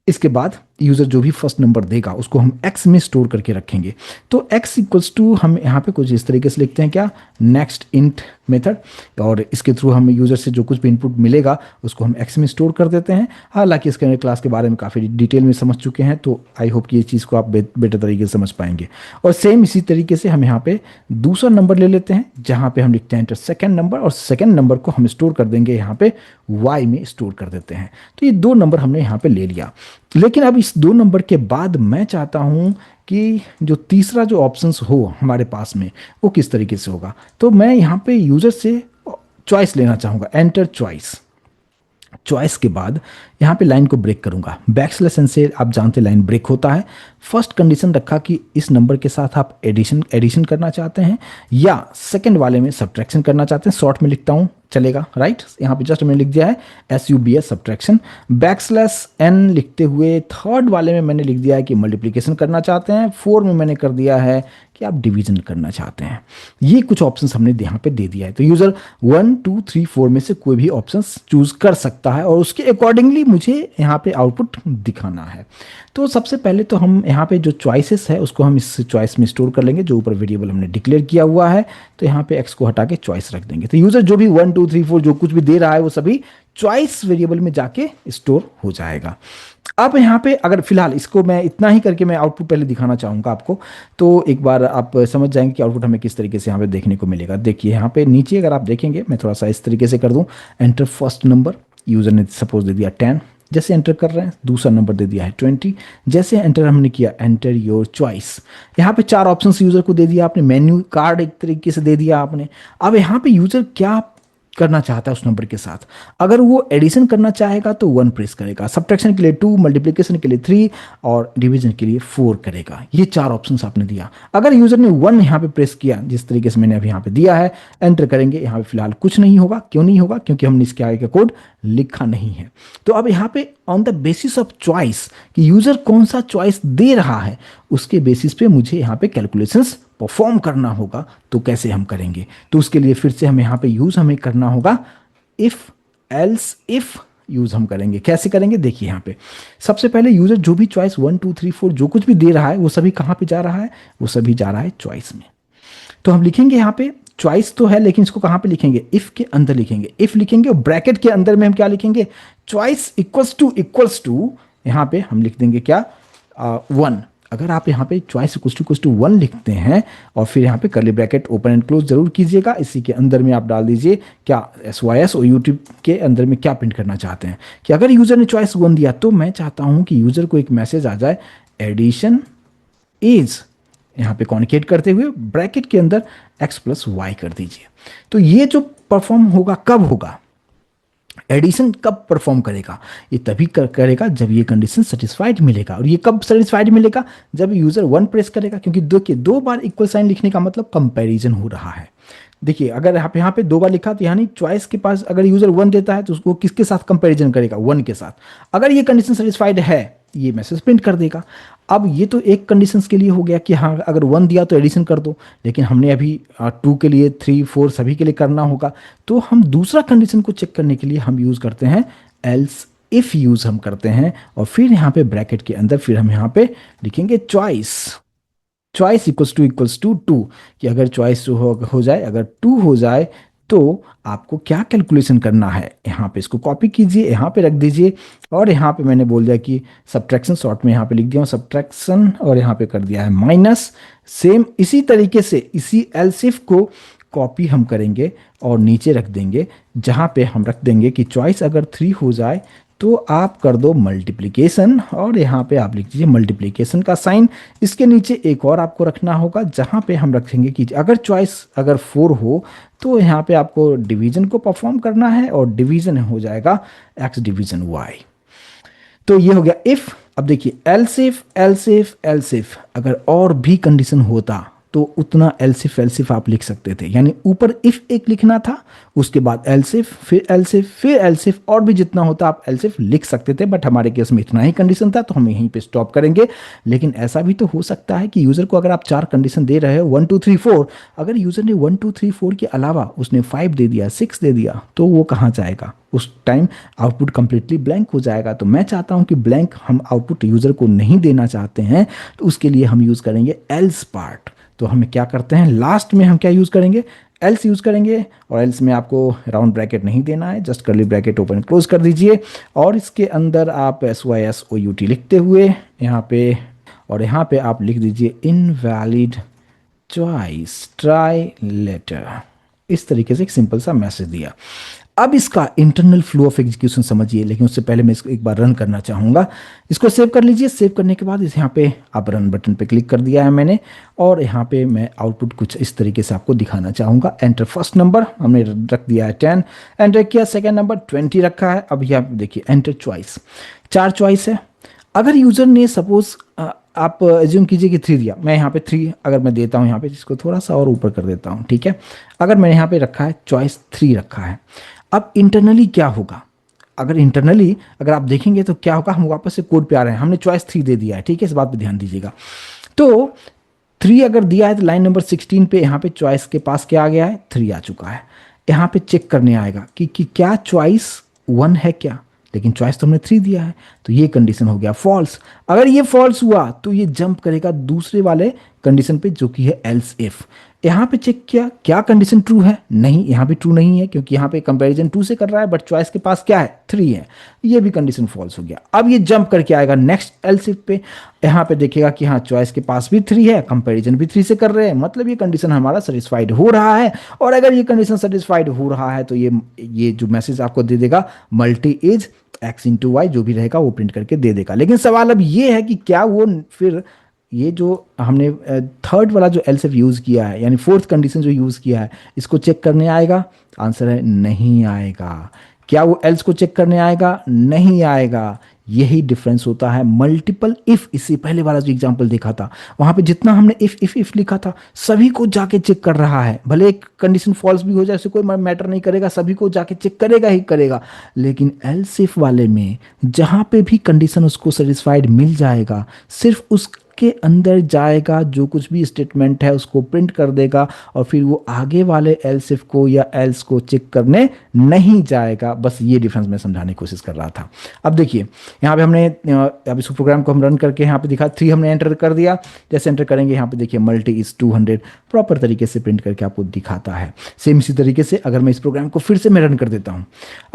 इसके बाद यूज़र जो भी फर्स्ट नंबर देगा उसको हम एक्स में स्टोर करके रखेंगे। तो एक्स इक्वल्स टू हम यहाँ पे कुछ इस तरीके से लिखते हैं, क्या, नेक्स्ट इंट मेथड, और इसके थ्रू हम यूज़र से जो कुछ भी इनपुट मिलेगा उसको हम एक्स में स्टोर कर देते हैं। हालांकि इसके क्लास के बारे में काफ़ी डिटेल में समझ चुके हैं, तो आई होप कि ये चीज़ को आप बेटर तरीके से समझ पाएंगे। और सेम इसी तरीके से हम यहाँ पे दूसरा नंबर ले लेते हैं जहाँ पे हम लिखते हैं एंटर सेकेंड नंबर, और सेकेंड नंबर को हम स्टोर कर देंगे यहाँ पे वाई में स्टोर कर देते हैं। तो ये दो नंबर हमने यहाँ पे ले लिया। लेकिन अब इस दो नंबर के बाद मैं चाहता हूँ कि जो तीसरा जो ऑप्शंस हो हमारे पास में वो किस तरीके से होगा। तो मैं यहाँ पे यूज़र से चॉइस लेना चाहूँगा, एंटर चॉइस। चॉइस के बाद यहाँ पे लाइन को ब्रेक करूँगा, बैकस्लैश एन से आप जानते लाइन ब्रेक होता है। फर्स्ट कंडीशन रखा कि इस नंबर के साथ आप एडिशन करना चाहते हैं या सेकंड वाले में सब्ट्रैक्शन करना चाहते हैं। शॉर्ट में लिखता हूँ चलेगा, राइट। यहाँ पे जस्ट मैंने लिख दिया है SUBS सब्ट्रैक्शन। बैकस्लैश एन लिखते हुए थर्ड वाले में मैंने लिख दिया है कि मल्टीप्लिकेशन करना चाहते हैं। 4 में मैंने कर दिया है कि आप डिवीजन करना चाहते हैं। ये कुछ ऑप्शंस हमने यहाँ पे दे दिया है। तो यूज़र 1 2 3 4 में से कोई भी ऑप्शंस चूज कर सकता है और उसके अकॉर्डिंगली मुझे यहाँ पे आउटपुट दिखाना है। तो सबसे पहले तो हम यहाँ पे जो चॉइसेस है उसको हम इस चॉइस में स्टोर कर लेंगे, जो ऊपर वेरिएबल हमने डिक्लेयर किया हुआ है। तो यहाँ पे एक्स को हटा के चॉइस रख देंगे। तो यूज़र जो भी 1 2 3 4 जो कुछ भी दे रहा है वो सभी चॉइस वेरिएबल में जाके स्टोर हो जाएगा। अब यहाँ पे अगर फिलहाल इसको मैं इतना ही करके मैं आउटपुट पहले दिखाना चाहूँगा आपको, तो एक बार आप समझ जाएंगे कि आउटपुट हमें किस तरीके से यहाँ पे देखने को मिलेगा। देखिए यहाँ पे नीचे अगर आप देखेंगे, मैं थोड़ा सा इस तरीके से कर दूँ, एंटर फर्स्ट नंबर, यूज़र ने सपोज दे दिया 10, जैसे एंटर कर रहे हैं। दूसरा नंबर दे दिया है 20, जैसे एंटर हमने किया एंटर योर चॉइस। यहाँ पे 4 ऑप्शंस यूज़र को दे दिया आपने, मेन्यू कार्ड एक तरीके से दे दिया आपने। अब यहाँ पे यूज़र क्या करना चाहता है उस नंबर के साथ, अगर वो एडिशन करना चाहेगा तो 1 प्रेस करेगा, सब्ट्रैक्शन के लिए 2, मल्टीप्लिकेशन के लिए 3 और डिवीजन के लिए 4 करेगा। ये 4 ऑप्शंस आपने दिया। अगर यूजर ने 1 यहाँ पे प्रेस किया जिस तरीके से मैंने अभी यहाँ पे दिया है, एंटर करेंगे, यहाँ पे फिलहाल कुछ नहीं होगा। क्यों नहीं होगा? क्योंकि हमने इसके आगे का कोड लिखा नहीं है। तो अब यहाँ पे on the basis of choice कि यूजर कौन सा चॉइस दे रहा है, उसके बेसिस पे मुझे यहाँ पे कैलकुलेशंस परफॉर्म करना होगा। तो कैसे हम करेंगे? तो उसके लिए फिर से हमें यहाँ पे यूज हमें करना होगा इफ एल्स इफ यूज हम करेंगे। कैसे करेंगे? देखिए यहाँ पे सबसे पहले यूजर जो भी चॉइस 1 2 3 4 जो कुछ भी दे रहा है वो सभी कहाँ पे जा रहा है? वो सभी जा रहा है चॉइस में। तो हम लिखेंगे यहाँ पे चॉइस तो है, लेकिन इसको कहाँ पे लिखेंगे? इफ के अंदर लिखेंगे। इफ लिखेंगे और ब्रैकेट के अंदर में हम क्या लिखेंगे? चॉइस इक्वल्स टू यहाँ पे हम लिख देंगे क्या? 1। अगर आप यहाँ पे चॉइस इक्वल्स टू 1 लिखते हैं और फिर यहाँ पे curly bracket open and close जरूर कीजिएगा। इसी के अंदर में आप डाल दीजिए क्या SYS और यूट्यूब के अंदर में क्या प्रिंट करना चाहते हैं कि अगर यूजर ने चॉइस 1 दिया तो मैं चाहता हूँ कि यूजर को एक मैसेज आ जाए एडिशन इज, यहाँ पे कॉन्केट करते हुए ब्रैकेट के अंदर x+y कर दीजिए। तो ये जो परफॉर्म होगा कब होगा? एडिशन कब परफॉर्म करेगा? ये तभी करेगा जब ये कंडीशन सेटिस्फाइड मिलेगा। और ये कब सेटिस्फाइड मिलेगा? जब यूजर 1 प्रेस करेगा, क्योंकि देखिए 2 बार इक्वल साइन लिखने का मतलब कंपैरिजन हो रहा है। देखिए अगर यहाँ पे 2 बार लिखा तो यानी चॉइस के पास अगर यूजर 1 देता है तो उसको किसके साथ कंपैरिजन करेगा? 1 के साथ। अगर ये कंडीशन सेटिस्फाइड है ये मैसेज प्रिंट कर देगा। अब ये तो एक कंडीशंस के लिए हो गया कि हाँ अगर 1 दिया तो एडिशन कर दो, लेकिन हमने अभी 2 के लिए 3 4 सभी के लिए करना होगा। तो हम दूसरा कंडीशन को चेक करने के लिए हम यूज़ करते हैं एल्स इफ यूज़ हम करते हैं, और फिर यहाँ पे ब्रैकेट के अंदर फिर हम यहाँ पे लिखेंगे चॉइस इक्वल्स टू 2 कि अगर चॉइस हो जाए, अगर 2 हो जाए तो आपको क्या कैलकुलेशन करना है। यहाँ पे इसको कॉपी कीजिए, यहाँ पे रख दीजिए, और यहाँ पे मैंने बोल दिया कि सब्ट्रैक्शन, शॉर्ट में यहाँ पे लिख दिया सब्ट्रैक्शन और यहाँ पे कर दिया है माइनस। सेम इसी तरीके से इसी एल्स इफ को कॉपी हम करेंगे और नीचे रख देंगे, जहाँ पे हम रख देंगे कि चॉइस अगर 3 हो जाए तो आप कर दो मल्टीप्लिकेशन और यहाँ पे आप लिख दीजिए मल्टीप्लिकेशन का साइन। इसके नीचे एक और आपको रखना होगा जहाँ पे हम रखेंगे कि अगर चॉइस अगर 4 हो तो यहाँ पे आपको डिवीजन को परफॉर्म करना है और डिवीजन हो जाएगा x डिवीजन y। तो ये हो गया इफ। अब देखिए else if else if else if अगर और भी कंडीशन होता तो उतना एल्सिफ एल्सिफ आप लिख सकते थे, यानी ऊपर इफ एक लिखना था, उसके बाद एल्सिफ फिर एल्सिफ फिर एल्सिफ और भी जितना होता आप एल्सिफ लिख सकते थे। बट हमारे केस में इतना ही कंडीशन था तो हम यहीं पे स्टॉप करेंगे। लेकिन ऐसा भी तो हो सकता है कि यूजर को अगर आप 4 कंडीशन दे रहे हो 1 2 3 4, अगर यूजर ने 1 2 3 4 के अलावा उसने 5 दे दिया 6 दे दिया तो वो कहाँ जाएगा? उस टाइम आउटपुट कंप्लीटली ब्लैंक हो जाएगा। तो मैं चाहता हूं कि ब्लैंक हम आउटपुट यूजर को नहीं देना चाहते हैं, तो उसके लिए हम यूज करेंगे एल्स पार्ट। तो हम क्या करते हैं, लास्ट में हम क्या यूज करेंगे, एल्स यूज करेंगे। और एल्स में आपको राउंड ब्रैकेट नहीं देना है, just curly bracket open close कर दीजिए और इसके अंदर आप SYSOUT लिखते हुए यहाँ पे और यहाँ पे आप लिख दीजिए इनवैलिड चॉइस ट्राई लेटर। इस तरीके से एक सिंपल सा मैसेज दिया। अब इसका इंटरनल फ्लो ऑफ एग्जीक्यूशन समझिए, लेकिन उससे पहले मैं इसको एक बार रन करना चाहूँगा। इसको सेव कर लीजिए। सेव करने के बाद इस यहाँ पे आप रन बटन पे क्लिक कर दिया है मैंने और यहाँ पे मैं आउटपुट कुछ इस तरीके से आपको दिखाना चाहूँगा। एंटर फर्स्ट नंबर हमने रख दिया है 10, एंटर किया। सेकेंड नंबर 20 रखा है। अब यहाँ देखिए एंटर चॉइस, 4 चॉइस है। अगर यूज़र ने सपोज आप एज्यूम कीजिए कि 3 दिया, मैं यहाँ पे 3 अगर मैं देता हूँ, यहाँ पे जिसको थोड़ा सा और ऊपर कर देता हूँ, ठीक है। अगर मैंने यहाँ पे रखा है चॉइस 3 रखा है, अब इंटरनली क्या होगा, अगर इंटरनली अगर आप देखेंगे तो क्या होगा, हम वापस से कोड पे आ रहे हैं, हमने चॉइस 3 दे दिया है, ठीक है, इस बात पे ध्यान दीजिएगा। तो 3 अगर दिया है तो लाइन नंबर 16 पे यहाँ पे चॉइस के पास क्या आ गया है, 3 आ चुका है। यहाँ पे चेक करने आएगा कि क्या चॉइस 1 है क्या, लेकिन चॉइस तो हमने 3 दिया है, तो ये कंडीशन हो गया फॉल्स। अगर ये फॉल्स हुआ तो ये जंप करेगा दूसरे वाले कंडीशन पे जो कि है एल्स इफ। यहाँ पे चेक किया क्या कंडीशन ट्रू है, नहीं, यहाँ पे ट्रू नहीं है क्योंकि यहाँ पे कंपैरिजन 2 से कर रहा है, बट चॉइस के पास क्या है, 3 है, ये भी कंडीशन फॉल्स हो गया। अब ये जंप करके आएगा नेक्स्ट एल्स इफ पे। यहाँ पे देखेगा कि हाँ चॉइस के पास भी 3 है, कंपैरिजन भी 3 से कर रहे हैं, मतलब ये कंडीशन हमारा सेटिस्फाइड हो रहा है। और अगर ये कंडीशन सेटिस्फाइड हो रहा है तो ये जो मैसेज आपको दे देगा multi is x into Y, जो भी रहेगा वो प्रिंट करके दे देगा। लेकिन सवाल अब ये है कि क्या वो फिर ये जो हमने थर्ड वाला जो एल्स इफ यूज़ किया है, यानी फोर्थ कंडीशन जो यूज़ किया है, इसको चेक करने आएगा? आंसर है नहीं आएगा। क्या वो एल्स को चेक करने आएगा? नहीं आएगा। यही डिफरेंस होता है मल्टीपल इफ। इससे पहले वाला जो एग्जांपल देखा था वहां पे जितना हमने इफ लिखा था सभी को जाके चेक कर रहा है, भले एक कंडीशन फॉल्स भी हो जाए, कोई मैटर नहीं करेगा, सभी को जाके चेक करेगा ही करेगा। लेकिन एल्स इफ वाले में जहां पे भी कंडीशन उसको सेटिस्फाइड मिल जाएगा, सिर्फ उसके अंदर जाएगा, जो कुछ भी स्टेटमेंट है उसको प्रिंट कर देगा और फिर वो आगे वाले एल्स इफ को या एल्स को चेक करने नहीं जाएगा। बस ये डिफरेंस मैं समझाने की कोशिश कर रहा था। अब देखिए यहाँ पे हमने अब इस प्रोग्राम को हम रन करके यहाँ पे दिखा 3 हमने एंटर कर दिया। जैसे एंटर करेंगे यहाँ पे देखिए मल्टी इज 200 प्रॉपर तरीके से प्रिंट करके आपको दिखाता है। सेम इसी तरीके से अगर मैं इस प्रोग्राम को फिर से मैं रन कर देता हूँ,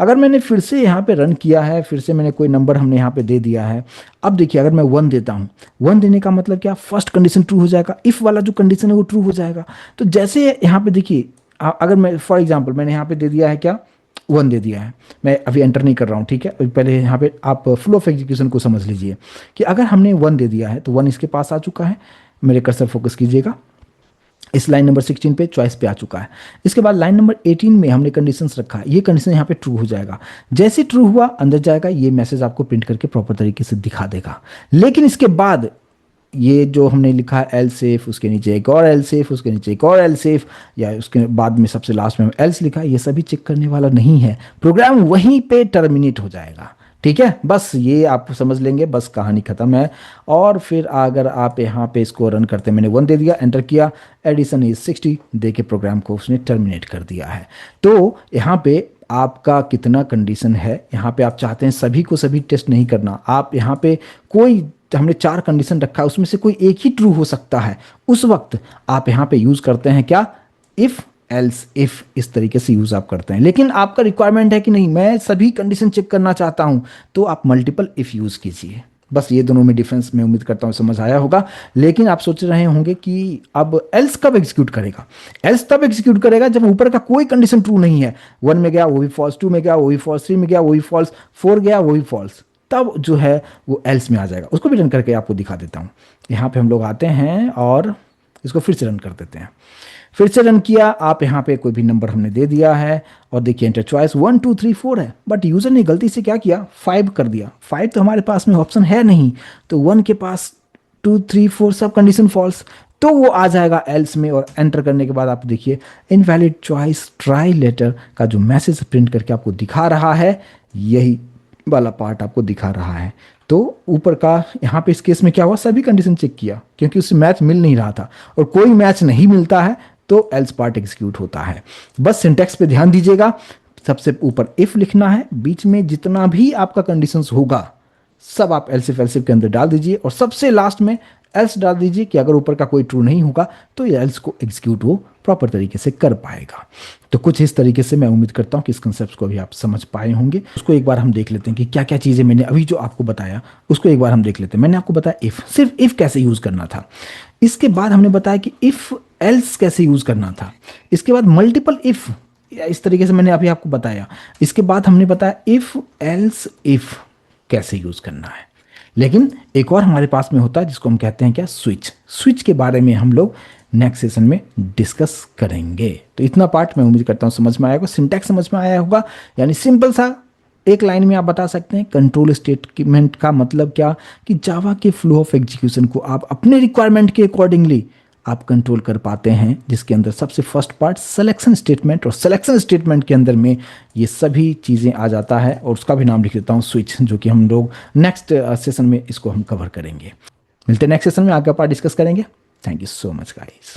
अगर मैंने फिर से यहाँ पे रन किया है, फिर से मैंने कोई नंबर हमने यहाँ पे दे दिया है। अब देखिए अगर मैं 1 देता हूँ, 1 देने का मतलब क्या, फर्स्ट कंडीशन ट्रू हो जाएगा, इफ वाला जो कंडीशन है वो ट्रू हो जाएगा। तो जैसे यहाँ पे देखिए अगर मैं फॉर एग्जांपल मैंने यहाँ पे दे दिया है क्या, 1 दे दिया है, मैं अभी एंटर नहीं कर रहा हूँ, ठीक है। पहले यहाँ पे आप फ्लो ऑफ एग्जीक्यूशन को समझ लीजिए कि अगर हमने 1 दे दिया है तो 1 इसके पास आ चुका है, मेरे कर्सर फोकस कीजिएगा, इस लाइन नंबर 16 पे चॉइस पे आ चुका है। इसके बाद लाइन नंबर 18 में हमने कंडीशंस रखा है, ये कंडीशन यहाँ पे ट्रू हो जाएगा। जैसे ट्रू हुआ अंदर जाएगा, ये मैसेज आपको प्रिंट करके प्रॉपर तरीके से दिखा देगा। लेकिन इसके बाद ये जो हमने लिखा है एल्स इफ, उसके नीचे एक और एल्स इफ, उसके नीचे एक और एल्स इफ, या उसके बाद में सबसे लास्ट में एल्स लिखा है, ये सभी चेक करने वाला नहीं है। प्रोग्राम वहीं पे टर्मिनेट हो जाएगा, ठीक है। बस ये आप समझ लेंगे, बस कहानी खत्म है। और फिर अगर आप यहाँ पे इसको रन करते, मैंने 1 दे दिया, एंटर किया, एडिशन इज 60 दे के प्रोग्राम को उसने टर्मिनेट कर दिया है। तो यहाँ पे आपका कितना कंडीशन है, यहाँ पे आप चाहते हैं सभी को सभी टेस्ट नहीं करना, आप यहाँ पे कोई हमने 4 कंडीशन रखा है, उसमें से कोई एक ही ट्रू हो सकता है, उस वक्त आप यहाँ पे यूज करते हैं क्या, इफ एल्स इफ, इस तरीके से यूज आप करते हैं। लेकिन आपका रिक्वायरमेंट है कि नहीं मैं सभी कंडीशन चेक करना चाहता हूं, तो आप मल्टीपल इफ यूज कीजिए। बस ये दोनों में डिफरेंस मैं उम्मीद करता हूँ समझ आया होगा। लेकिन आप सोच रहे होंगे कि अब एल्स कब एग्जीक्यूट करेगा। एल्स तब एग्जीक्यूट करेगा जब ऊपर का कोई कंडीशन ट्रू नहीं है। 1 में गया वो भी फॉल्स, 2 में गया वो भी फॉल्स, 3 में गया वो भी फॉल्स, 4 गया वो भी फॉल्स, तब जो है वो एल्स में आ जाएगा। उसको भी रन करके आपको दिखा देता हूँ। यहाँ पे हम लोग आते हैं और इसको फिर से रन कर देते हैं। फिर से रन किया, आप यहाँ पे कोई भी नंबर हमने दे दिया है और देखिए एंटर चॉइस 1 2 3 4 है, बट यूजर ने गलती से क्या किया 5 कर दिया। 5 तो हमारे पास में ऑप्शन है नहीं, तो 1 के पास 2 3 4 सब कंडीशन फॉल्स, तो वो आ जाएगा एल्स में। और एंटर करने के बाद आप देखिए इनवैलिड चॉइस ट्राई लेटर का जो मैसेज प्रिंट करके आपको दिखा रहा है, यही वाला पार्ट आपको दिखा रहा है। तो ऊपर का यहाँ पे इस केस में क्या हुआ, सभी कंडीशन चेक किया क्योंकि उससे मैच मिल नहीं रहा था, और कोई मैच नहीं मिलता है तो एल्स पार्ट एग्जीक्यूट होता है। बस सिंटैक्स पे ध्यान दीजिएगा, सबसे ऊपर इफ लिखना है, बीच में जितना भी आपका कंडीशंस होगा सब आप एल्स इफ के अंदर डाल दीजिए, और सबसे लास्ट में एल्स डाल दीजिए कि अगर ऊपर का कोई ट्रू नहीं होगा तो ये एल्स को एग्जीक्यूट वो प्रॉपर तरीके से कर पाएगा। तो कुछ इस तरीके से मैं उम्मीद करता हूँ कि इस कंसेप्ट को भी आप समझ पाए होंगे। उसको एक बार हम देख लेते हैं कि क्या क्या चीज़ें मैंने अभी जो आपको बताया उसको एक बार हम देख लेते हैं। मैंने आपको बताया इफ, सिर्फ इफ कैसे यूज़ करना था। इसके बाद हमने बताया कि इफ एल्स कैसे यूज़ करना था। इसके बाद मल्टीपल इफ, इस तरीके से मैंने अभी आपको बताया। इसके बाद हमने बताया इफ एल्स इफ कैसे यूज़ करना है। लेकिन एक और हमारे पास में होता है जिसको हम कहते हैं क्या, स्विच। स्विच के बारे में हम लोग नेक्स्ट सेशन में डिस्कस करेंगे। तो इतना पार्ट मैं उम्मीद करता हूँ समझ में आया होगा, सिंटैक्स समझ में आया होगा। यानी सिंपल सा एक लाइन में आप बता सकते हैं कंट्रोल स्टेटमेंट का मतलब क्या, कि जावा के फ्लो ऑफ एग्जीक्यूशन को आप अपने रिक्वायरमेंट के अकॉर्डिंगली आप कंट्रोल कर पाते हैं, जिसके अंदर सबसे फर्स्ट पार्ट सिलेक्शन स्टेटमेंट, और सिलेक्शन स्टेटमेंट के अंदर में ये सभी चीज़ें आ जाता है, और उसका भी नाम लिख देता हूँ स्विच, जो कि हम लोग नेक्स्ट सेशन में इसको हम कवर करेंगे। मिलते हैं नेक्स्ट सेशन में, आगे पार्ट डिस्कस करेंगे। Thank you so much guys.